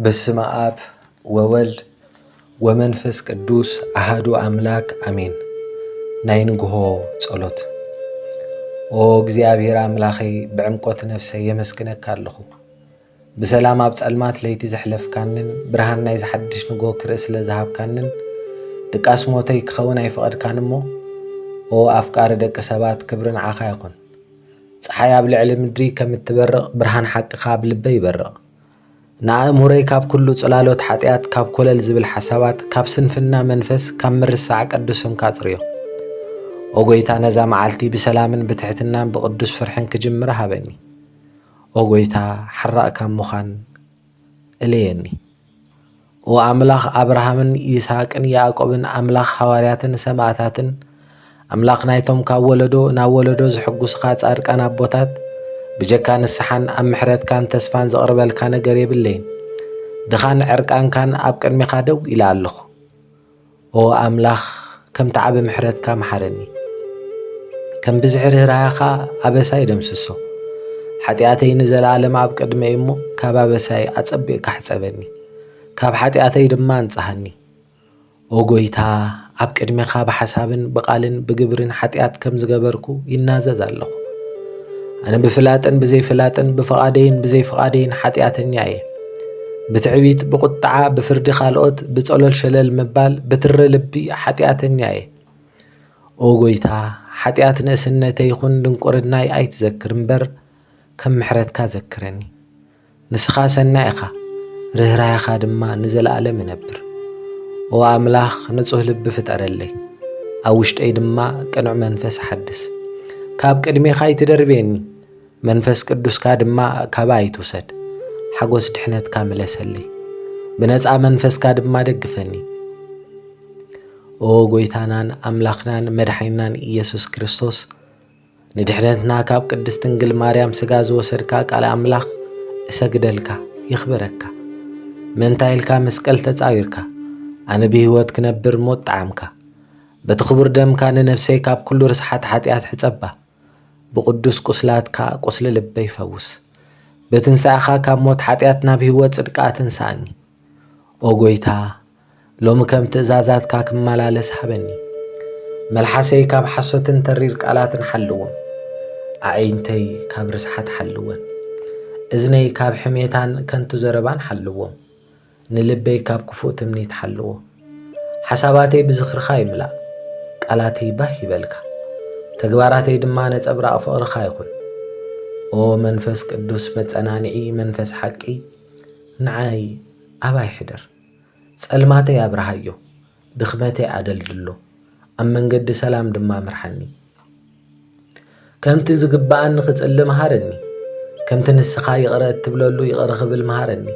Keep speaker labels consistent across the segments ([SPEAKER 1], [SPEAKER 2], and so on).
[SPEAKER 1] በስመ አብ ወወልድ ወመንፈስ ቅዱስ አሐዱ አምላክ አሜን። ናይ ንግሆ ጸሎት። ኦ እግዚአብሔር አምላኸይ ብዕምቆት ነፍሰይ የመስግነካ ኣለኹ። ብሰላም ኣብ ጸልማት ለይቲ ዘሕለፍካንን ብርሃን ናይ ዝሓድሽ ንግሆ ክርኢ ስለ ዝሃብካንን ድቃስ ሞተይ ክኸውን ኣይፈቐድካን እሞ ኦ ኣፍቃሪ ደቂ ሰባት ክብሪ ንዓኻ ይኹን። ፀሓይ ኣብ ልዕሊ ምድሪ ከም እትበርቕ ብርሃን ሓቅኻ ኣብ ልበይ ይበርቕ። ንኣእምሮይ ካብ ኩሉ ጽላሎት ሓጢኣት ካብ ኮለል ዝብል ሓሳባት ካብ ስንፍና መንፈስ ካብ ምርሳዕ ቅዱስም ካጽርዮ ኦ ጎይታ ነዛ መዓልቲ ብሰላምን ብትሕትናን ብቅዱስ ፍርሕን ክጅምር ሃበኒ። ኦ ጎይታ ሓራቕ ካብ ምዃን እለየኒ። ኦ ኣምላኽ ኣብርሃምን ይስሐቅን ያዕቆብን ኣምላኽ ሐዋርያትን ሰማዕታትን ኣምላኽ ናይቶም ካብ ወለዶ ናብ ወለዶ ዝሕጉስኻ ጻድቃን ኣቦታት ብጀካ ንስሓን ኣብ ምሕረትካን ተስፋን ዘቕርበልካ ነገር የብለይን። ድኻን ዕርቃንካን ኣብ ቅድሚኻ ደው ኢለ ኣለኹ። ኦ ኣምላኽ ከም ተዓቢ ምሕረትካ መሓረኒ። ከም ብዝሒ ርህራህኻ ኣበሳይ ደምስሶ። ሓጢኣተይ ንዘለዓለም ኣብ ቅድመ እሞ ካብ ኣበሳይ ኣጸቢቕካ ሕጸበኒ፣ ካብ ሓጢኣተይ ድማ አንጻሃኒ። ኦ ጎይታ ኣብ ቅድሚኻ ብሓሳብን ብቓልን ብግብርን ሓጢኣት ከም ዝገበርኩ ይናዘዝ ኣለኹ። ኣነ ብፍላጥን ብዘይፍላጥን ብፍቓደይን ብዘይፍቓደይን ሓጢኣተኛ እየ። ብትዕቢት ብቁጥዓ ብፍርዲ ካልኦት ብጸሎል ሸለል ምባል ብትሪ ልቢ ሓጢኣተኛ እየ። ኦ ጎይታ ሓጢኣት ንእስነተይ ይኹን ድንቁርናይ ኣይትዘክር እምበር ከም ምሕረትካ ዘክረኒ። ንስኻ ሰናይ ኢኻ፣ ርህራህኻ ድማ ንዘለዓለም ይነብር። ኦ ኣምላኽ ንጹህ ልቢ ፍጠረለይ፣ ኣብ ውሽጠይ ድማ ቅኑዕ መንፈስ ሓድስ። ካብ ቅድሜኻ ይትደርቤኒ፣ መንፈስ ቅዱስካ ድማ ካባ ኣይትውሰድ። ሓጎስ ድሕነትካ ምለሰለይ፣ ብነፃ መንፈስካ ድማ ደግፈኒ። ኦ ጎይታናን ኣምላኽናን መድሓኒናን ኢየሱስ ክርስቶስ ንድሕነትና ካብ ቅድስት ድንግል ማርያም ስጋ ዝወሰድካ ቃል ኣምላኽ እሰግደልካ ይኽብረካ። ምንታይ ኢልካ መስቀል ተጻዊርካ ኣነ ብህይወት ክነብር ሞት ጣዓምካ። በቲ ክቡር ደምካ ንነፍሰይ ካብ ኩሉ ርስሓት ሓጢኣት ሕጸባ። ብቅዱስ ቁስላትካ ቁስሊ ልበይ ፈውስ። በትንሣኤኻ ካብ ሞት ሓጢኣት ናብ ህይወት ጽድቃ ትንሳእኒ። ኦ ጎይታ ሎሚ ከም ትእዛዛትካ ክመላለስ ሃበኒ። መልሓሰይ ካብ ሓሶትን ተሪር ቃላትን ሓልዎን፣ ኣዒንተይ ካብ ርስሓት ሓልወን፣ እዝነይ ካብ ሕሜታን ከንቱ ዘረባን ሓልዎም፣ ንልበይ ካብ ክፉእ ትምኒት ሓልዎ። ሓሳባተይ ብዝኽርኻ ይምላእ፣ ቃላተይ ባህ ይበልካ፣ ተግባራተይ ድማ ነጸብራቕ ፍቕርኻ ይኹን። ኦ መንፈስ ቅዱስ መጸናንዒ መንፈስ ሓቂ ንዓይ ኣባይ ሕድር። ጸልማተይ ኣብርሃዮ፣ ድኽመተይ ኣደልድሎ፣ ኣብ መንገዲ ሰላም ድማ ምርሐኒ። ከምቲ ዝግባኣኒ ክጽሊ መሃረኒ፣ ከምቲ ንስኻ ይቕረ እትብለሉ ይቕረ ክብል መሃረኒ።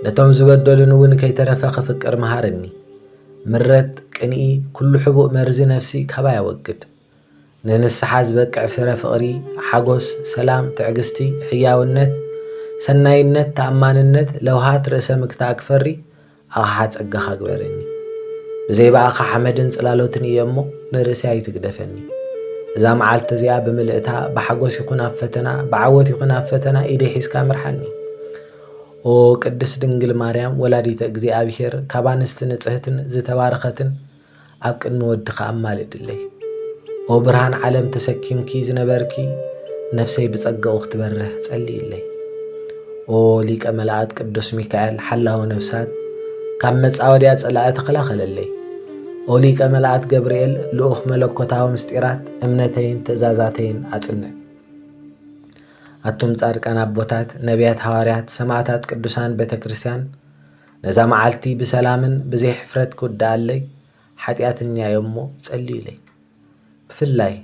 [SPEAKER 1] ነቶም ዝበደሉን እውን ከይተረፈ ክፍቅር መሃረኒ። ምረት ቅንኢ ኩሉ ሕቡእ መርዚ ነፍሲ ካባ ያወግድ። ንንስሓ ዝበቅዕ ፍረ ፍቕሪ፣ ሓጎስ፣ ሰላም፣ ትዕግስቲ፣ ሕያውነት፣ ሰናይነት፣ ተኣማንነት፣ ለውሃት ርእሰ ምግታእ ክፈሪ ኣቕሓ ጸጋኻ ግበረኒ። ብዘይበኣኻ ሓመድን ጽላሎትን እየ እሞ ንርእሲ ኣይትግደፈኒ። እዛ መዓልቲ እዚኣ ብምልእታ ብሓጎስ ይኹን ኣብ ፈተና ብዓወት ይኹን ኣብ ፈተና ኢደይ ሒዝካ ምርሐኒ። ኦ ቅድስት ድንግል ማርያም ወላዲተ እግዚኣብሔር ካብ ኣንስቲ ንጽህትን ዝተባረኸትን ኣብ ቅድሚ ወድኻ ኣማልድለይ። ኦ ብርሃን ዓለም ተሰኪምኪ ዝነበርኪ ነፍሰይ ብጸጋኡ ክትበርህ ጸልይለይ። ኦ ሊቀ መላእክት ቅዱስ ሚካኤል ሓላዊ ነፍሳት ካብ መጻወድያ ጸላእ ተኸላኸለለይ። ኦ ሊቀ መላእክት ገብርኤል ልኡኽ መለኮታዊ ምስጢራት እምነተይን ትእዛዛተይን ኣጽንዕ። ኣቶም ጻድቃን ኣቦታት፣ ነቢያት፣ ሐዋርያት፣ ሰማዕታት፣ ቅዱሳን ቤተ ክርስቲያን ነዛ መዓልቲ ብሰላምን ብዘይ ሕፍረት ክውዳኣለይ ሓጢኣተኛ እየ እሞ ጸልዩለይ። ብፍላይ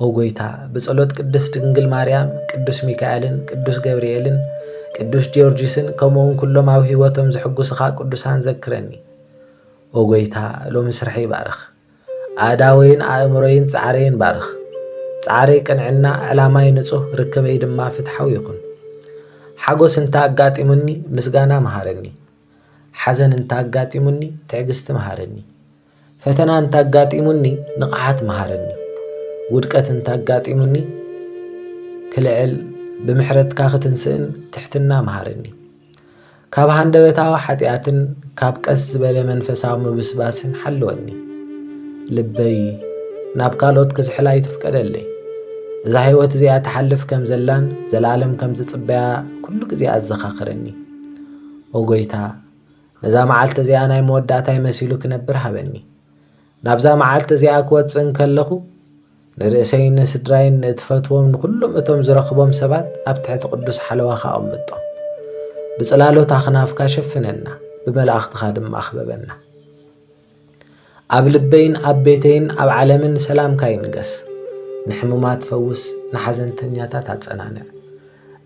[SPEAKER 1] ኦ ጎይታ ብጸሎት ቅድስት ድንግል ማርያም፣ ቅዱስ ሚካኤልን፣ ቅዱስ ገብርኤልን፣ ቅዱስ ጊዮርጊስን ከምኡውን ኩሎም ኣብ ህይወቶም ዝሕጉስኻ ቅዱሳን ዘክረኒ። ኦ ጎይታ ሎሚ ስርሐይ ባርኽ፣ ኣእዳወይን ኣእምሮይን ጻዕረይን ባርኽ። ጻዕረይ ቅንዕና፣ ዕላማይ ንጹህ፣ ርክበይ ድማ ፍትሓዊ ይኹን። ሓጎስ እንተኣጋጢሙኒ ምስጋና መሃረኒ። ሓዘን እንተኣጋጢሙኒ ትዕግስቲ መሃረኒ። ፈተና እንተኣጋጢሙኒ ንቕሓት መሃረኒ። ውድቀት እንተኣጋጢሙኒ ክልዕል ብምሕረትካ ክትንስእን ትሕትና መሃረኒ። ካብ ሃንደበታዊ ሓጢኣትን ካብ ቀስ ዝበለ መንፈሳዊ ምብስባስን ሓልወኒ። ልበይ ናብ ካልኦት ክዝሕላ ይትፍቀደለይ። እዛ ህይወት እዚኣ ተሓልፍ ከም ዘላን ዘላለም ከም ዝጽበያ ኩሉ ግዜ ኣዘኻኽረኒ። ኦ ጎይታ ነዛ መዓልቲ እዚኣ ናይ መወዳእታ መሲሉ ክነብር ሃበኒ። ናብዛ መዓልቲ እዚኣ ክወፅእ ከለኹ ንርእሰይ ንስድራይን እትፈትዎም ንኩሎም እቶም ዝረኽቦም ሰባት ኣብ ትሕቲ ቅዱስ ሓለዋኻ ኣቕምጦም። ብጽላሎት ኣኽናፍካ ሸፍነና፣ ብመላእኽትኻ ድማ ኣኽበበና። ኣብ ልበይን ኣብ ቤተይን ኣብ ዓለምን ሰላምካ ይንገስ። ንሕሙማት ፈውስ፣ ንሓዘንተኛታት ኣጸናንዕ፣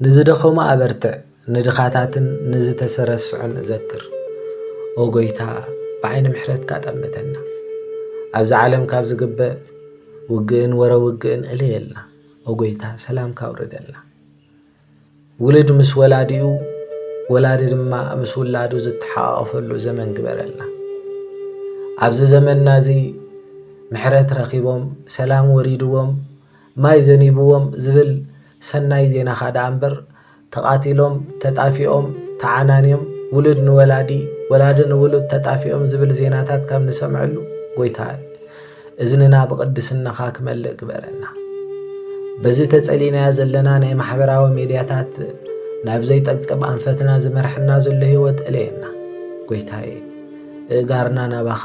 [SPEAKER 1] ንዝደኸሙ ኣበርትዕ፣ ንድኻታትን ንዝተሰረስዑን እዘክር። ኦ ጎይታ ብዓይኒ ምሕረትካ ጠመተና። ኣብዚ ዓለም ካብ ዝግበእ ውግእን ወረውግእን እልየልና። ኦ ጎይታ ሰላምካ ውርደልና። ውልድ ምስ ወላዲኡ ወላዲ ድማ ምስ ውላዱ ዝተሓቃቀፈሉ ዘመን ግበረልና። ኣብዚ ዘመንና እዚ ምሕረት ረኺቦም ሰላም ወሪድዎም ማይ ዘኒብዎም ዝብል ሰናይ ዜና ኻዳ እምበር ተቃቲሎም ተጣፊኦም ተዓናንዮም ውልድ ንወላዲ ወላዲ ንውሉድ ተጣፊኦም ዝብል ዜናታት ካብ ንሰምዐሉ ጎይታ እዝንና ብቅድስናኻ ክመልእ ግበረና። በዚ ተጸሊናያ ዘለና ናይ ማሕበራዊ ሚድያታት ናብ ዘይጠቅም ኣንፈትና ዝመርሕና ዘሎ ህይወት እለየና። ጎይታዬ እጋርና ናባኻ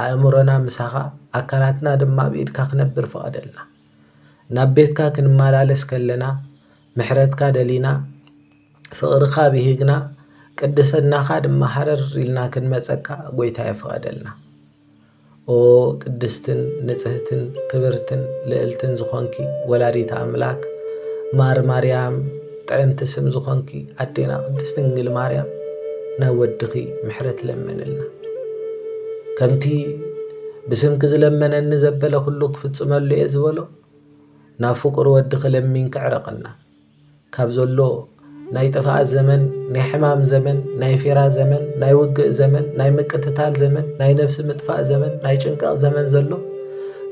[SPEAKER 1] ኣእምሮና ምሳኻ ኣካላትና ድማ ብኢድካ ክነብር ፍቐደልና። ናብ ቤትካ ክንመላለስ ከለና ምሕረትካ ደሊና ፍቕርኻ ብሂግና ቅድሰናኻ ድማ ሃረር ኢልና ክንመፀካ ጎይታዬ ፍቐደልና። ኦ ቅድስትን ንጽህትን ክብርትን ልዕልትን ዝኾንኪ ወላዲት ኣምላክ ማር ማርያም ጥዕምቲ ስም ዝኾንኪ ኣዴና ቅድስት ድንግል ማርያም ናይ ወድኺ ምሕረት ለመንልና። ከምቲ ብስምኪ ዝለመነኒ ዘበለ ኩሉ ክፍጽመሉ እየ ዝበሎ ናብ ፍቁር ወድኺ ለሚንክ ዕረቕና። ካብ ዘሎ ናይ ጥፋኣት ዘመን፣ ናይ ሕማም ዘመን፣ ናይ ፌራ ዘመን፣ ናይ ውግእ ዘመን፣ ናይ ምቅትታል ዘመን፣ ናይ ነፍሲ ምጥፋእ ዘመን፣ ናይ ጭንቀቕ ዘመን ዘሎ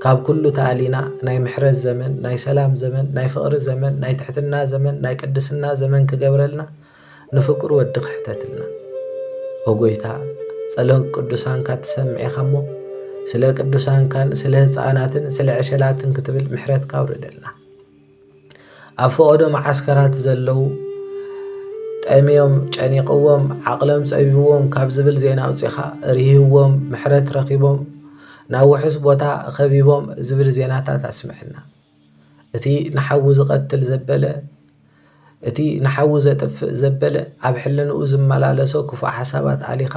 [SPEAKER 1] ካብ ኩሉ ተኣሊና ናይ ምሕረት ዘመን፣ ናይ ሰላም ዘመን፣ ናይ ፍቕሪ ዘመን፣ ናይ ትሕትና ዘመን፣ ናይ ቅድስና ዘመን ክገብረልና ንፍቁር ወዲ ክሕተትልና። ኦ ጎይታ ጸሎት ቅዱሳንካ ትሰምዒኻ እሞ ስለ ቅዱሳንካን ስለ ህፃናትን ስለ ዕሸላትን ክትብል ምሕረትካ ውርደልና። ኣብ ፈቆዶ ማዓስከራት ዘለው ጠሚዮም ጨኒቕዎም ዓቕሎም ፀቢብዎም ካብ ዝብል ዜና ኣውፂኻ ርሂብዎም ምሕረት ረኺቦም ናብ ውሑስ ቦታ ኸቢቦም ዝብል ዜናታት ኣስምዐና። እቲ ንሓዊ ዝቐትል ዘበለ እቲ ንሓዊ ዘጥፍእ ዘበለ ኣብ ሕልንኡ ዝመላለሶ ክፉእ ሓሳባት ኣሊኻ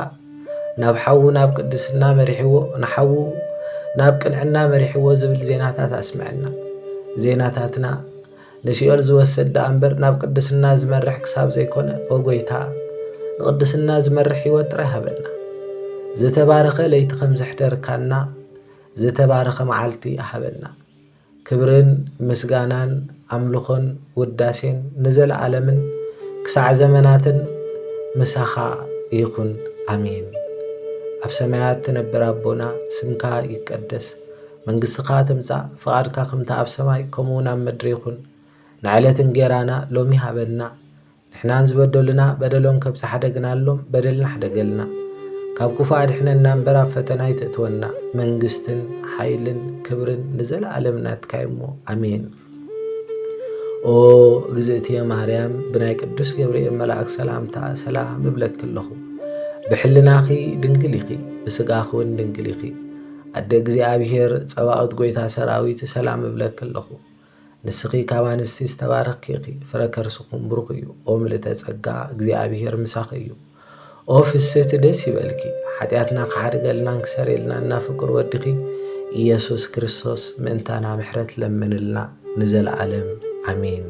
[SPEAKER 1] ናብ ሓዊ ናብ ቅድስና መሪሕዎ ንሓዊ ናብ ቅንዕና መሪሕዎ ዝብል ዜናታት ኣስምዐና። ዜናታትና ንሲኦል ዝወሰድ እምበር ናብ ቅድስና ዝመርሕ ክሳብ ዘይኮነ ኦ ጎይታ ንቅድስና ዝመርሕ ህይወት ጥራይ ሃበና። ዝተባረኸ ለይቲ ከም ዘሕደርካና ዝተባረኸ መዓልቲ ሃበና። ክብርን ምስጋናን ኣምልኾን ውዳሴን ንዘለዓለምን ክሳዕ ዘመናትን ምሳኻ ይኹን ኣሜን። ኣብ ሰማያት ትነብር ኣቦና ስምካ ይቀደስ፣ መንግሥትኻ ትምጻእ፣ ፍቓድካ ከምታ ኣብ ሰማይ ከምኡውን ኣብ ምድሪ ይኹን። ንዕለት እንጀራና ሎሚ ሃበና፣ ንሕናን ዝበደሉና በደሎም ከብዝሓደግናሎም በደልና ሓደገልና፣ ካብ ክፉእ ኣድሕነና እምበር ኣብ ፈተና ይተእትወና። መንግስትን ሓይልን ክብርን ንዘለዓለም ናትካ እሞ ኣሜን። ኦ እግዝእትየ ማርያም ብናይ ቅዱስ ገብርኤል መልኣክ ሰላምታ ሰላም እብለክ ኣለኹ። ብሕልናኺ ድንግል ኢኺ፣ ብስጋኺ እውን ድንግል ኢኺ። ኣደ እግዚኣብሔር ጸባኦት ጎይታ ሰራዊት ሰላም እብለክ ኣለኹ። ንስኺ ካብ ኣንስቲ ዝተባረኽኪ ኢኺ፣ ፍረ ከርስኹም ብሩኽ እዩ። ኦ ምልዕተ ጸጋ እግዚኣብሔር ምሳኺ እዩ። ኦ ፍስሕቲ ደስ ይበልኪ፣ ሓጢኣትና ክሓድገልናን ክሰረየልናን ፍቁር ወድኺ ኢየሱስ ክርስቶስ ምእንታና ምሕረት ለምንልና ንዘለዓለም ኣሜን።